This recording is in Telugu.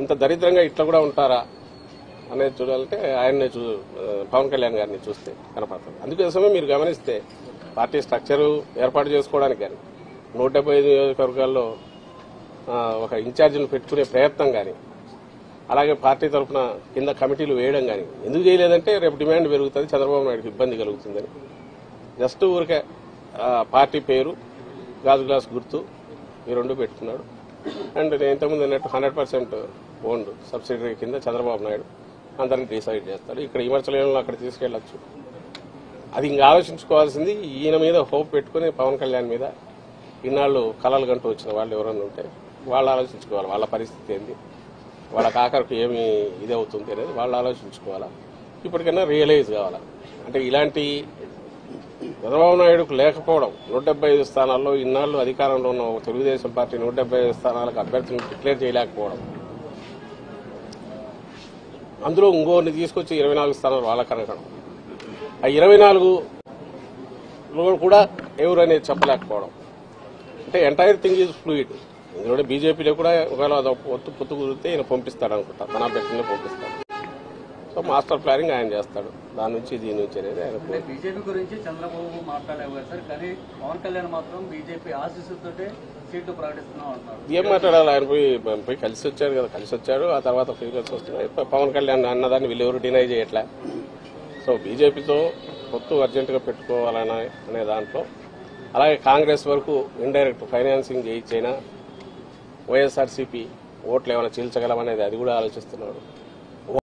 ఇంత దరిద్రంగా ఇట్లా కూడా ఉంటారా అనేది చూడాలంటే ఆయన్నే పవన్ కళ్యాణ్ గారిని చూస్తే కనపడుతుంది. అందుకోసమే మీరు గమనిస్తే పార్టీ స్ట్రక్చరు ఏర్పాటు చేసుకోవడానికి కానీ 175 నియోజకవర్గాల్లో ఒక ఇన్ఛార్జిని పెట్టుకునే ప్రయత్నం కానీ అలాగే పార్టీ తరఫున కింద కమిటీలు వేయడం కానీ ఎందుకు చేయలేదంటే రేపు డిమాండ్ పెరుగుతుంది, చంద్రబాబు నాయుడుకి ఇబ్బంది కలుగుతుందని జస్ట్ ఊరికే పార్టీ పేరు గాజు గ్లాస్ గుర్తు ఈ రెండు పెట్టుకున్నాడు. అండ్ నేను ఇంతకుముందు అన్నట్టు 100% ఓన్డ్ సబ్సిడరీ కింద చంద్రబాబు నాయుడు అందరినీ డిసైడ్ చేస్తాడు. ఇక్కడ విమర్శలను అక్కడ తీసుకెళ్లొచ్చు. అది ఇంకా ఆలోచించుకోవాల్సింది ఈయన మీద హోప్ పెట్టుకుని పవన్ కళ్యాణ్ మీద ఇన్నాళ్ళు కలలు గంటూ వచ్చిన వాళ్ళు ఎవరన్నా ఉంటే వాళ్ళు ఆలోచించుకోవాలి. వాళ్ళ పరిస్థితి ఏంది, వాళ్ళకి ఆఖరికి ఏమి ఇది అవుతుంది అనేది వాళ్ళు ఆలోచించుకోవాలా. ఇప్పటికైనా రియలైజ్ కావాలా. అంటే ఇలాంటి చంద్రబాబు నాయుడుకు లేకపోవడం 175 స్థానాల్లో ఇన్నాళ్ళు అధికారంలో ఉన్న తెలుగుదేశం పార్టీ 175 స్థానాలకు అభ్యర్థులను డిక్లేర్ చేయలేకపోవడం, అందులో ఇంకోరిని తీసుకొచ్చి 24 స్థానాలు వాళ్ళకి అనగడం, ఆ 24లో కూడా ఎవరు అనేది చెప్పలేకపోవడం. అంటే ఎంటైర్ థింగ్ ఈజ్ ఫ్లూయిడ్. ఇందులో బీజేపీలో కూడా ఒకవేళ పొత్తు కుదిరితే ఈయన పంపిస్తాడు అనుకుంటా, తన అభ్యర్థులనే పంపిస్తాడు. సో మాస్టర్ ప్లానింగ్ ఆయన చేస్తాడు. దాని నుంచి దీని నుంచి అనేది ఆయన. బీజేపీ గురించి చంద్రబాబు మాట్లాడలేవు సార్, కానీ పవన్ కళ్యాణ్ మాత్రం బీజేపీ ఆశీస్సులతో సీట్లు ప్రకటిస్తున్నాం అంటున్నారు. ఏం మాట్లాడాలి? ఆయన పోయి కలిసి వచ్చాడు కదా, కలిసి వచ్చాడు. ఆ తర్వాత ఫీగర్స్ వస్తున్నాయి. పవన్ కళ్యాణ్ అన్నదాన్ని వీళ్ళెవరు డినై చేయట్లే. సో బీజేపీతో పొత్తు అర్జెంటుగా పెట్టుకోవాలనే దాంట్లో, అలాగే కాంగ్రెస్ వరకు ఇండైరెక్ట్ ఫైనాన్సింగ్ చేయించైనా వైఎస్ఆర్సీపీ ఓట్లు ఏమైనా చీల్చగలమనేది అది కూడా ఆలోచిస్తున్నాడు.